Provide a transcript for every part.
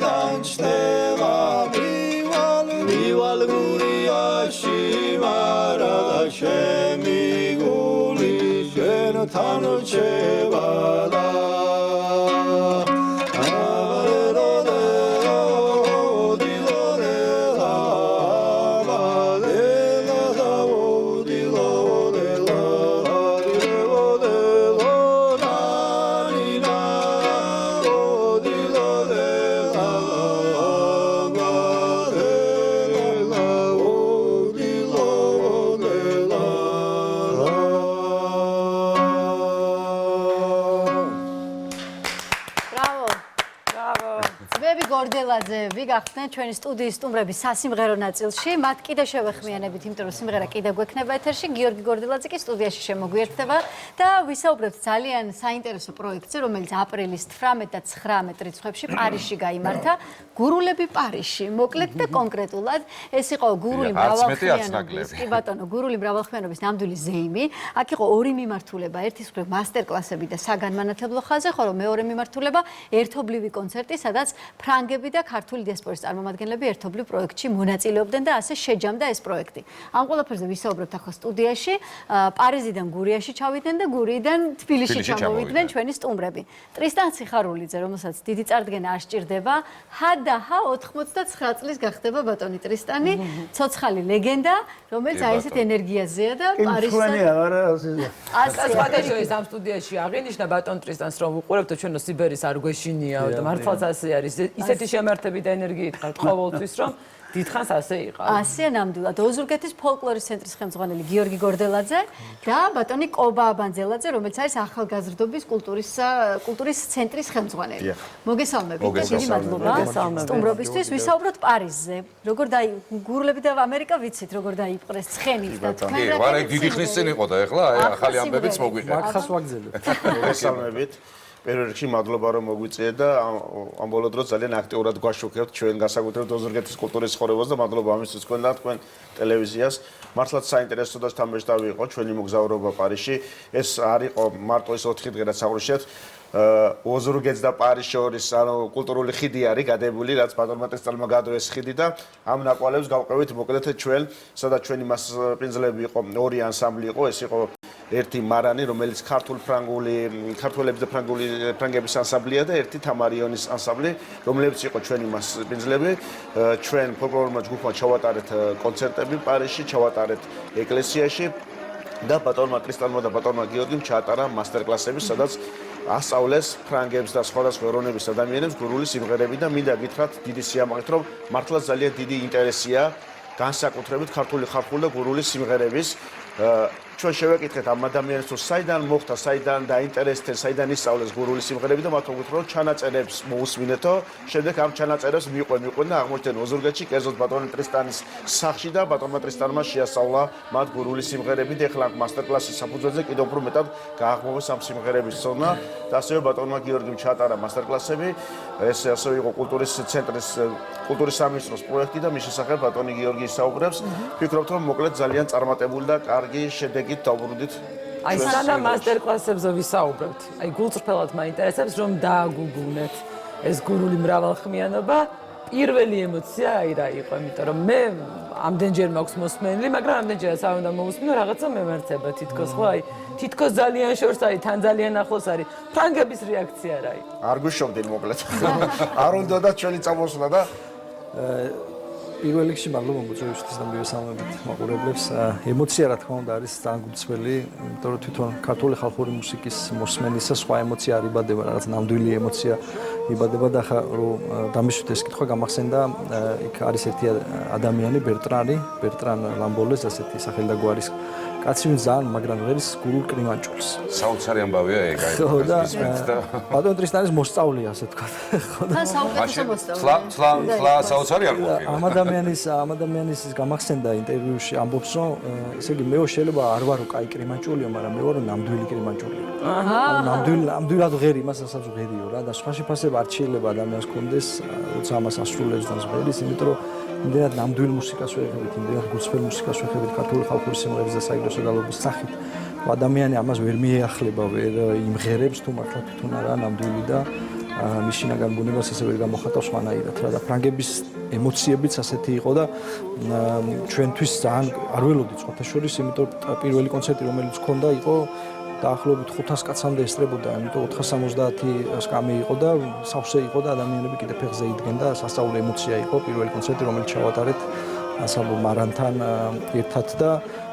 გულიდან ჩნდება მივალ გურიაში მარა და ჩემი გული შენთან რჩება და ვიგახდნენ ჩვენი სტუდიის სტუმრების სასიმღერო ნაწილში. მათ კიდე შევეხმიანებით, იმიტომ რომ სიმღერა კიდე გვექნება ეთერში. გიორგი გორდელაძე კი სტუდიაში შემოგვიერთდება და ვისაუბრებთ ძალიან საინტერესო პროექტზე, რომელიც აპრილის 18 და 19 რიცხვებში პარიზში გაიმართა. გურულები პარიზში. მოკლედ და კონკრეტულად ეს იყო გურული მრავალხმიანობის, კი ბატონო, გურული მრავალხმიანობის ნამდვილი ზეიმი. აქ იყო ორი მიმართულება, ერთის მხრივ მასტერკლასები და საგანმანათლებლო ხაზი, ხოლო მეორე მიმართულება ერთობლივი კონცერტი, სადაც ფრანგები და ქართული დიასპორის წარმომადგენლები ერთობლივ პროექტში მონაწილეობდნენ და ასე შეჯამდა ეს პროექტი. ამ ყველაფერზე ვისაუბრებთ ახლა სტუდიაში. პარიზიდან გურიაში ჩავიდნენ და გურიიდან თბილისში ჩამოვიდნენ ჩვენი სტუმრები. ტრისტან ციხარულიძე, რომელსაც დიდი წარდგენა არ სჭირდება, ჰადაჰა 89 წლის გახდება ბატონი ტრისტანი, ცოცხალი ლეგენდა, რომელიც აი ესეთ ენერგიაზეა და პარიზში ასეა ამ სტუდიაში აღინიშნა ბატონ ტრისტანს რომ უყურებთ ჩვენო სიბერის არ გვეშინიაო და მართლაც ასე არის. ისეთი შემართები და ენერგიით ხართ ყოველთვის რომ დიდხანს ასე იყავ. ასე ნამდვილად ოზურგეთის ფოლკლორის ცენტრის ხელმძღვანელი გიორგი გორდელაძე და ბატონი კობა აბანძელაძე, რომელიც არის ახალგაზრდობის კულტურის ცენტრის ხელმძღვანელი. მოგესალმებით და დიდი მადლობა სტუმრობისთვის. ვისაუბროთ პარიზზე. როგორ გურულები და ამერიკა ვიცით, როგორ დაიპყრეს ცხენით და თქვენ რა კი, მაგრამ დიდი ხნის წინ იყო და ეხლა ახალი ამბებიც მოგვიყევთ. მაგხას ვაგზელებთ. მოგესალმებით. პირველ რიგში მადლობა რომ მოგვიწიეთ და ამ ბოლო დროს ძალიან აქტიურად გვაშუქებთ ჩვენ განსაკუთრებით ოზურგეთის კულტურის ცხოვრებას და მადლობა ამისთვის თქვენ და თქვენ ტელევიზიას. მართლაც საინტერესო და თამაშდავი იყო ჩვენი მოგზაურობა პარიზში. ეს არ იყო მარტო ის 4 დღე რაც აღნიშნეთ. ოზურგეთს და პარიზს შორის კულტურული ხიდი არის გადებული, რაც ბატონმა ტრისტანმა გადო ეს ხიდი და ამ ნაკვალევს გავყევით მოკლედ ჩვენ, სადაც ჩვენი მასპინძლები იყო, ორი ანსამბლი იყო, ეს იყო ერთი მარანი, რომელიც ქართველების და ფრანგების ანსამბლია და ერთი თამარიონის ანსამბლი, რომლებიც იყო ჩვენი მასპინძლები. ჩვენ ფოლკლორმა ჯგუფმა ჩავატარეთ კონცერტები პარიზში, ჩავატარეთ ეკლესიაში და ბატონმა ტრისტანმა და ბატონმა გიორგიმ ჩაატარა მასტერკლასები, სადაც ასწავლეს ფრანგებს და სხვადასხვა ეროვნების ადამიანებს გურული სიმღერები და მინდა გითხრათ დიდი სიამაყით, რომ მართლაც ძალიან დიდი ინტერესია განსაკუთრებით ქართული ხალხური და გურული სიმღერების. ჩვენ შევეკითხეთ ამ ადამიანებს, რომ საიდან მოხდა, საიდან დაინტერესდნენ, საიდან ისწავლეს გურული სიმღერები და მათ ვუგითხრა, რომ ჩანაწერებს მოусმინეთო, შემდეგ ამ ჩანაწერებს მიყვენ და აღმოჩნდნენ ოზურგეთში, კერძოდ ბატონ ტრისტანის სახლში და ბატონმა ტრისტანმა შეასწავლა მათ გურული სიმღერები და ეხლა მასტერკლასის საფუძველზე კიდევ უფრო მეტად გააღმოვეს ამ სიმღერების ცოდნა და ასევე ბატონმა გიორგიმ ჩაატარა მასტერკლასები. ეს ასევე იყო კულტურის ცენტრის კულტურის სამინისტროს პროექტი და მის შესახებ ბატონი გიორგი ისაუბრებს. ვფიქრობთ, რომ მოკლედ ძალიან წარმატებული და კარგი შედეგით დავბრუნდით. აი სანამ მასტერკლასებზე ვისაუბრებთ, აი გულწრფელად მაინტერესებს რომ დააგუგუნეთ ეს გურული მრავალხმიანობა. პირველი ემოცია აი რა იყო, იმიტომ რომ მე ამდენჯერ მაქვს მოსმენილი, მაგრამ ამდენჯერაც არ უნდა მოусმინო, რაღაცა მემართება თითქოს, ხო, აი თითქოს ძალიან შორს არის, თან ძალიან ახლოს არის. ფრანგების რეაქცია რა იყო? არ გვიშობდნენ მოკლედ. არ უნდა და ჩვენი წამოსვლა და პირველ რიგში მადლობა მოწვევისთვის და მივესალმებით მაყურებლებს. ემოცია რა თქმა უნდა არის ძალიან გულწრფელი, იმიტომ რომ თვითონ ქართული ხალხური მუსიკის მოსმენისა სხვა ემოცია არ იბადება, რაღაც ნამდვილი ემოცია იბადება და ხა რომ დამისვით ეს კითხვა გამახსენდა, იქ არის ერთი ადამიანი ბერტრან ლამბოლეს, ასეთი სახელი და გვარის კაცი ვინც ძალიან მაგრამ ღერის გურულ კრიმანჭულს. საოცარი ამბავია ეგ აი. ხო და ბატონ ტრისტანის მოსწავლე ასე თქვა. ხო და საუკეთესო მოსწავლე. სლა საოცარი არ ყოფილა. ამ ადამიანის გამახსენდა ინტერვიუში ამბობს რომ ესე იგი მე შეიძლება არ ვარო კაი კრიმანჭულიო, მაგრამ მე ვარო ნამდვილი კრიმანჭულიო. ნამდვილად ღერი, მას ასაც ღერიო რა და სხვა შეფასება არ შეიძლება ადამიანს კონდეს, როცა ამას ასრულებს და ზღერის, იმიტომ რომ იმდენად ნამდვილ მუსიკას ვეღებთ, იმდენად გულწრფელ მუსიკას ვეღებთ ქართული ხალხური სიმღერების და საიდუმლო დალობის სახით. ადამიანი ამას ვერ მიეახლება, ვერ იმღერებს თუ მართლა თვითონ არა ნამდვილი და მის შინაგან ბუნებას ესე ვერ გამოხატავს მანაირად რა და ფრანგების ემოციებიც ასეთი იყო და ჩვენთვის ძალიან არ ველოდით სხვათა შორის, იმიტომ პირველი კონცერტი რომელიც ჰქონდა იყო დაახლოებით 500 კაცამდე ესწრებოდა, იმიტომ 470 სკამი იყო და სავსე იყო და ადამიანები კიდე ფეხზე იდგნენ და სასწაული ემოცია იყო პირველი კონცერტი რომელიც ჩავატარეთ ასაბო მარანთან ერთად და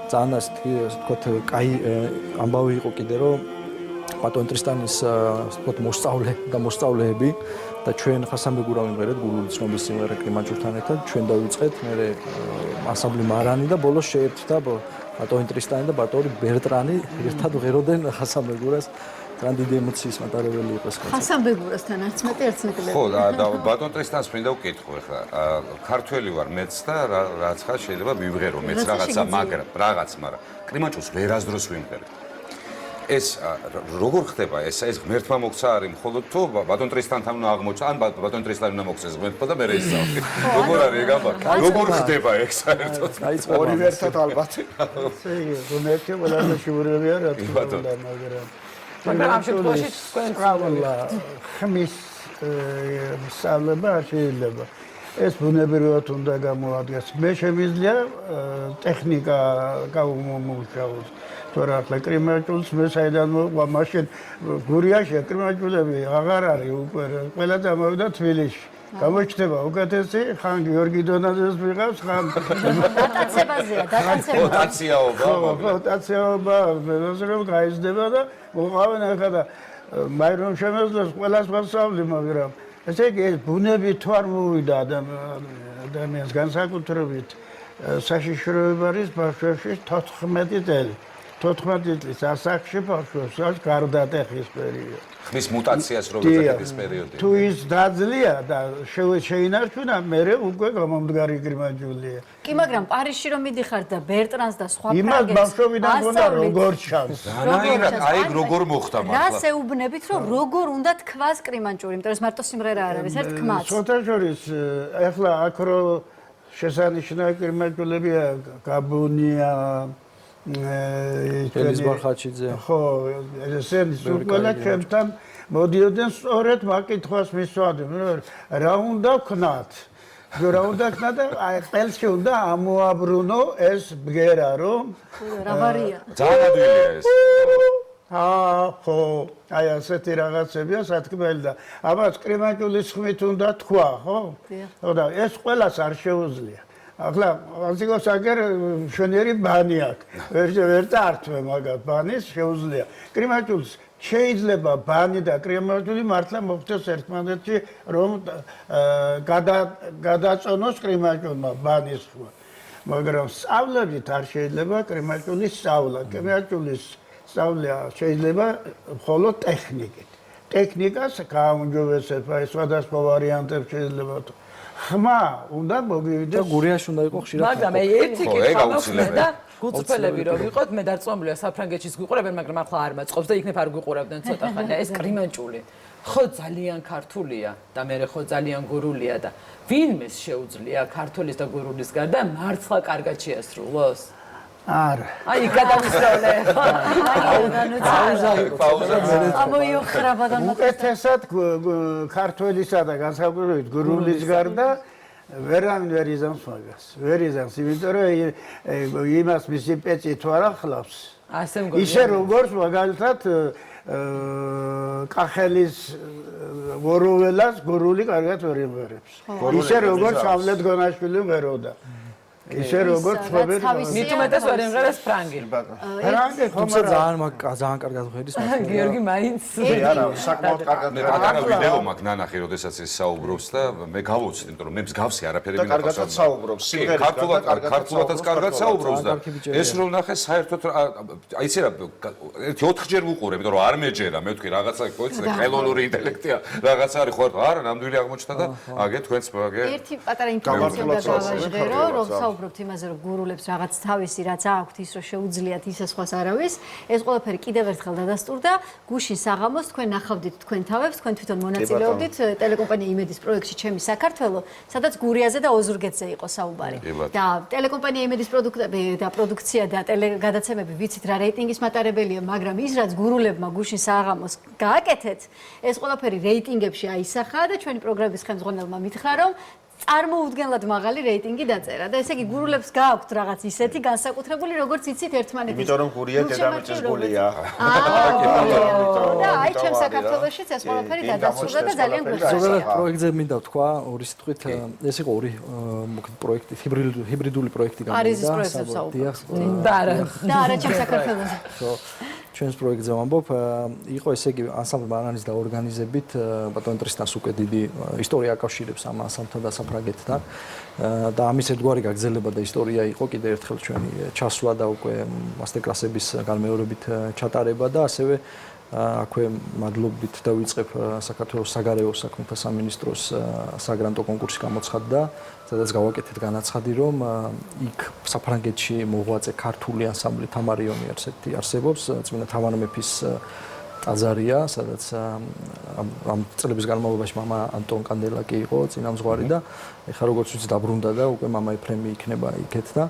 ძალიან ასე ვთქვათ, კაი ამბავი იყო კიდე რომ ბატონ ტრისტანის ვთქვათ მოსწავლე და მოსწავლეები და ჩვენ ხასამბეგურა ვიმღერეთ გურული ცნობის სიმღერა კრიმანჭურთან ერთად ჩვენ დავიწყეთ მე ანსამბლი მარანი და ბოლოს შეერთდა ბატონი ტრისტანი და ბატონი ბერტრანი ერთად ვღეროდნენ ხასამბეგურას ძალიან დიდი ემოციის მატარებელი იყო ეს კონცერტი. ხასამბეგურასთან არც მეტი არც ნაკლები. ხო და ბატონ ტრისტანს მინდა ვკითხო ახლა ქართველი ვარ მეც და რაც ხარ შეიძლება ვიმღერო მეც რაღაცა მაგრამ კრიმანჭურს ვერასდროს ვიმღერებ. ეს როგორ ხდება ეს ღმერთმა მოგცა არის მხოლოდ თუ ბატონ ტრისტანთან უნდა აღმოჩნდა ან ბატონ ტრისტანი უნდა მოგცეს ღმერთმა და მე ისწავლე. როგორ არის ეგ როგორ ხდება ეგ საერთოდ? ორივე ერთად ალბათ. ესე იგი, ღმერთი ყველაზე შუურებია რა თქმა უნდა, მაგრამ ამ შემთხვევაში თქვენ ყველა ხმის სწავლება არ შეიძლება. ეს ბუნებრივად უნდა გამოადგეს. მე შემიძლია ტექნიკა გავუმუშავოთ. თორე ახლა კრიმანჭულს მე საიდან მოყვა მაშინ გურიაში კრიმანჭულები აღარ არის უკვე ყველა დამოვიდა თბილისში. გამოჩნდება უკეთესი ხან გიორგი დონაძეს ვიღავს ხან დატაცებაზეა, დატაციაობა რომ გაიზრდება და მოყავენ ახლა და მაირონ შემეძლოს ყველა სწავლი მაგრამ ესე იგი ეს ბუნები თუ არ მოვიდა ადამიანს განსაკუთრებით საშიშროება არის ბავშვებში 14 წელი 14 წლის ასაკში ბავშვებს გარდატეხის პერიოდი. ხმის მუტაციას როდესაც ეს პერიოდი. თუ ის დაძლია და შეინარჩუნა, მერე უკვე გამომდგარი კრიმანჭულია. კი, მაგრამ პარიზში რომ მიდიხარ და ბერტრანს და სხვა ფრანგებს იმას ბავშვობიდან გონდა როგორ ჩანს. აი როგორ მოხდა მართლა. რას ეუბნებით, რომ როგორ უნდა თქვას კრიმანჭური, იმიტომ რომ ეს მარტო სიმღერა არ არის, ერთ კმაც. სხვათა შორის, ეხლა აქ რო შესანიშნავი კრიმანჭულებია გაბუნია ელის ბარხაჩიძე. ხო, ესენი ყველა ჩემთან მოდიოდნენ სწორედ მაკითხვას მისვადნენ, რა უნდა ვქნათ? რა უნდა ვქნათ და აი ყელში უნდა ამოაბრუნო ეს ბგერა, რომ რა ვარია? ძალიან ადვილია ეს. ხო, აი ასეთი რაღაცებია სათქმელი და ამას კრიმანჭულის ხმით უნდა თქვა, ხო? ხო და ეს ყველას არ შეუძლია. ახლა ასიგოს აგერ შენერი ბანი აქვს. ვერ წართვე მაგათ ბანის შეუძლია. კრიმანჭულს შეიძლება ბანი და კრიმანჭული მართლა მოხდეს ერთმანეთში რომ გადაწონოს კრიმანჭულმა ბანის ხმა. მაგრამ სწავლებით არ შეიძლება კრიმანჭულის სწავლა. კრიმანჭულის სწავლა შეიძლება მხოლოდ ტექნიკით. ტექნიკას გააუმჯობესებ, აი სხვადასხვა ვარიანტებს შეიძლება ხმა უნდა მოგივიდეს და გურიაში უნდა იყო ხშირად. მაგრამ აი ერთი კითხვა მაქვს და გულწრფელები რომ ვიყოთ, მე დარწმუნებულია საფრანგეთშიც გვიყურებენ, მაგრამ ახლა არ მაწყობს და იქნებ არ გვიყურებდნენ ცოტა ხანი. ეს კრიმანჭული ხო ძალიან ქართულია და მე ხო ძალიან გურულია და ვინმეს შეუძლია ქართულის და გურულის გარდა მართლა კარგად შეასრულოს? არა. აი გადავისრავლე. პაუზა. ამოიოხრა ბადან უკეთესად ქართველისა და განსაკუთრებით გურულის გარდა ვერან ვერ იზამს მაგას. ვერ იზამს, იმიტომ რომ იმას მისი პეწი თუ არ ახლავს. ასე მგონია. ისე როგორც მაგალითად კახელის ვოროველას გურული კარგად ვერ იმღერებს. ისე როგორც სამლეთ გონაშვილი მღეროდა. ისე როგორც ხობენ მით უმეტეს ვერ იმღერეს ფრანგი. ფრანგი ხომ თუმცა ძალიან კარგად ვღერის მართლა. გიორგი მაინც არა, საკმაოდ კარგად მე პატარა ვიდეო მაქვს ნანახი, როდესაც ეს საუბრობს და მე გავოცდი, იმიტომ რომ მე მსგავსი არაფერი და კარგადაც საუბრობს. ქართულადაც კარგად საუბრობს და ეს რომ ნახე საერთოდ აიცი რა 4-ჯერ ვუყურე, იმიტომ რომ არ მეჯერა, მე ვთქვი რაღაცა ყოიცი და ხელოვნური ინტელექტია რაღაცა არის ხო არა, ნამდვილი აღმოჩნდა და აგე თქვენც აგე ერთი პატარა ინფორმაცია უნდა გავაჟღერო, რომ ვისაუბრებთ იმაზე, რომ გურულებს რაღაც თავისი რაც აქვთ, ის რომ შეუძლიათ ისე სხვას არავის, ეს ყველაფერი კიდევ ერთხელ დადასტურდა. გუშინ საღამოს თქვენ ნახავდით თქვენ თავებს, თქვენ თვითონ მონაწილეობდით ტელეკომპანია იმედის პროექტში ჩემი საქართველო, სადაც გურიაზე და ოზურგეთზე იყო საუბარი. და ტელეკომპანია იმედის პროდუქტები და პროდუქცია და ტელეგადაცემები ვიცით რა რეიტინგის მატარებელია, მაგრამ ის რაც გურულებმა გუშინ საღამოს გააკეთეთ, ეს ყველაფერი რეიტინგებში აისახა და ჩვენი პროგრამის ხელმძღვანელმა მითხრა, რომ წარმოუდგენლად მაღალი რეიტინგი დაწერა და ესე იგი გურულებს გააქვთ რაღაც ისეთი განსაკუთრებული, როგორც იცით ერთმანეთის. იმიტომ რომ გურია დედამიწის გულია. და აი ჩემ საქართველოშიც ეს ყველაფერი დადასტურდა და ძალიან გვეხმარება. ზოგადად პროექტზე მინდა ვთქვა, ორი სიტყვით, ეს იყო ორი მოკლედ პროექტი, ჰიბრიდული პროექტი გამოვიდა. არის ის პროექტზე ვსაუბრობ. და არა ჩემ საქართველოზე. ხო, ჩვენს პროექტზე ვამბობ, იყო ესე იგი ანსამბლ ბანანის დაორგანიზებით ბატონ ტრისტანს უკვე დიდი ისტორია აკავშირებს ამ ანსამბლთან და საფრანგეთთან და ამის ერთგვარი გაგრძელება და ისტორია იყო კიდე ერთხელ ჩვენი ჩასვლა და უკვე მასტერკლასების განმეორებით ჩატარება და ასევე აქვე მადლობით დავიწყებ საქართველოს საგარეო საქმეთა სამინისტროს საგრანტო კონკურსი გამოცხადდა, სადაც გავაკეთეთ განაცხადი, რომ იქ საფრანგეთში მოღვაწე ქართული ანსამბლი თამარიონი არსებობს, წმინდა თამარ მეფის ტაძარია, სადაც ამ წლების განმავლობაში მამა ანტონ კანდელაკი იყო წინამძღვარი და ეხლა როგორც ვიცი დაბრუნდა და უკვე მამა ეფრემი იქნება იქეთ და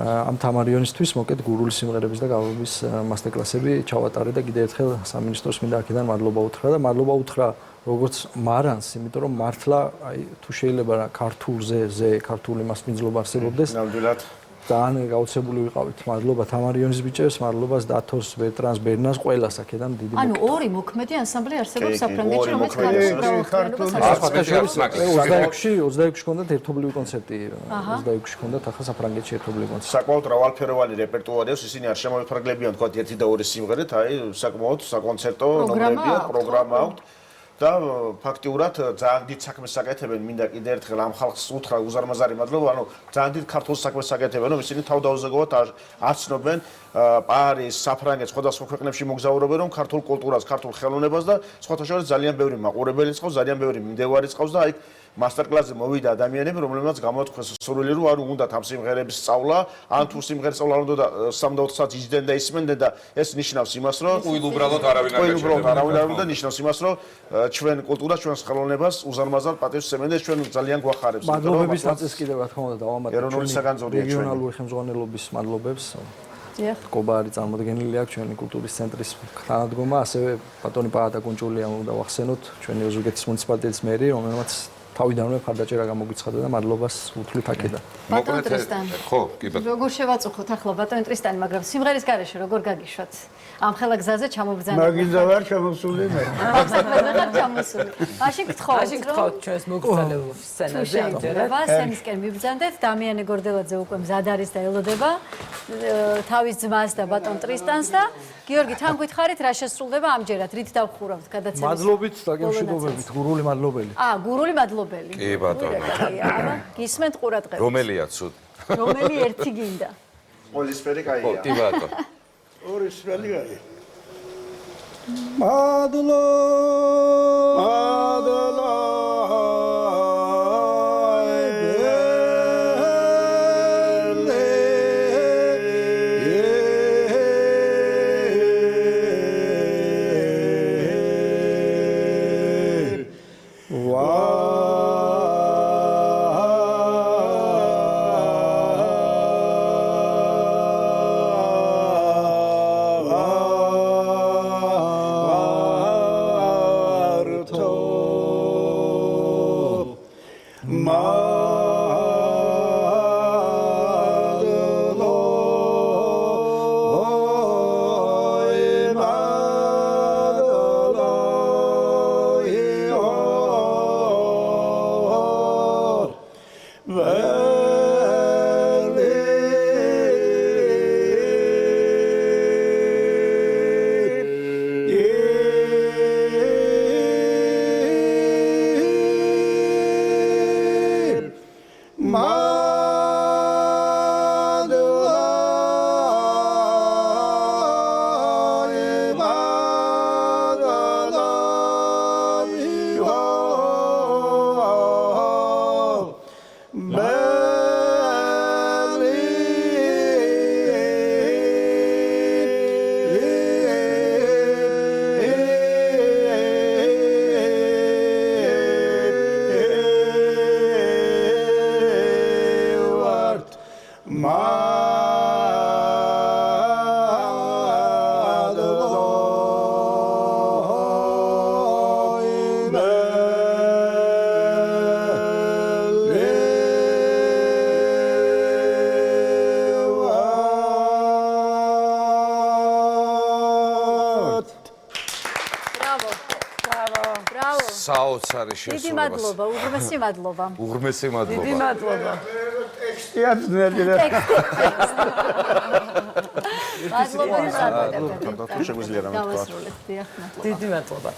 ამ თამარიონისთვის მოკეთ გურული სიმღერების და გავლობის მასტერკლასები ჩავატარე და კიდევ ერთხელ სამინისტროს მინდა აქედან მადლობა უთხრა და მადლობა უთხრა როგორც მარანს, იმიტომ რომ მართლა აი თუ შეიძლება რა ქართული მასპინძლობა არსებობდეს. ნამდვილად ძალიან გაოცებული ვიყავით. მადლობა თამარიონის ბიჭებს, მადლობას დათოს, ბერტრანს, ბერნას, ყველას აქედან დიდი ანუ ორი მოქმედი ანსამბლი არსებობს საფრანგეთში, რომელიც ქართულს 26-ში ჰქონდათ ერთობლივი კონცერტი. 26-ში ჰქონდათ ახლა საფრანგეთში ერთობლივი კონცერტი. საკმაოდ მრავალფეროვანი რეპერტუარი აქვს, ისინი არ შემოიფარგლებიან თქვა ერთი და ორი სიმღერით, აი საკმაოდ საკონცერტო ნომრებია, პროგრამა აქვს. და ფაქტიურად ძალიან დიდ საქმეს აკეთებენ, მინდა კიდე ერთხელ ამ ხალხს უთხრა უზარმაზარი მადლობა, ანუ ძალიან დიდ ქართულ საქმეს აკეთებენ, რომ ისინი თავდაუზეგავად აცნობენ პარიზ, საფრანგეთს, სხვადასხვა ქვეყნებში მოგზაურობენ, რომ ქართულ კულტურას, ქართულ ხელოვნებას და სხვათა შორის ძალიან ბევრი მაყურებელი ყავს, ძალიან ბევრი მიმდევარი ყავს და აი მასტერკლასზე მოვიდა ადამიანები, რომლებმაც გამოთქვეს სურვილი, რომ ანუ უნდათ ამ სიმღერების სწავლა, ან თუ სიმღერის სწავლა უნდა და 3-4 საათს იჯდნენ და ისმენდნენ და ეს ნიშნავს იმას, რომ უბრალოდ არავინ არ და ნიშნავს იმას, რომ ჩვენ კულტურას, ჩვენს ხელოვნებას უზარმაზარ პატივს სცემენ და ჩვენ ძალიან გვახარებს. მადლობების ნაწილს კიდევ რა თქმა უნდა დავამატებ ეროვნული საგანძურია რეგიონალური ხელმძღვანელობის მადლობებს. ყობა არის წარმოდგენილი აქვს ჩვენი კულტურის ცენტრის თანადგომა, ასევე ბატონი პაატა კუნჭულია უნდა ვახსენოთ, ჩვენი ოზურგეთის მუნიციპალიტეტის მერი, რომელმაც თავიდანვე მხარდაჭერა გამოგვიცხადა და მადლობას უთვლით აქედან. ბატონ ტრისტან. ხო, კი ბატონო. როგორ შევაწუხოთ ახლა ბატონ ტრისტანი, მაგრამ სიმღერის გარეშე როგორ გაგიშვათ? ამ ხელა გზაზე ჩამოგბრძანებულ. მაგინდა ვარ ჩამოსული მე. აღარ ჩამოსული. მაშინ გთხოვთ, ჩვენს მოგწალებულ სცენაზე ამჯერად. სცენისკენ მიბრძანდეთ, დამიანე გორდელაძე უკვე მზად არის და ელოდება თავის ძმას და ბატონ ტრისტანს და გიორგი, თან გითხარით რა შესრულდება ამჯერად, რით დავხურავთ გადაცემის. მადლობით და გემშვიდობებით, გურული მადლობელი. გურული მადლობელი. კი ბატონო. აბა, გისმენთ ყურადღებას. რომელია ცუდ? რომელი ერთი გინდა? ყველისფერი ხო, კაია. კი ბატონო. ორი სველი გაი. საოცარი დიდი შესრულებას. მადლობა, უღრმესი მადლობა. უღრმესი დიდი მადლობა. მადლობა. ტექსტია ძნელი და მადლობა, თუ შეგვიძლია რამე თქვა. დავასრულეთ, დიახ, მადლობა. დიდი მადლობა.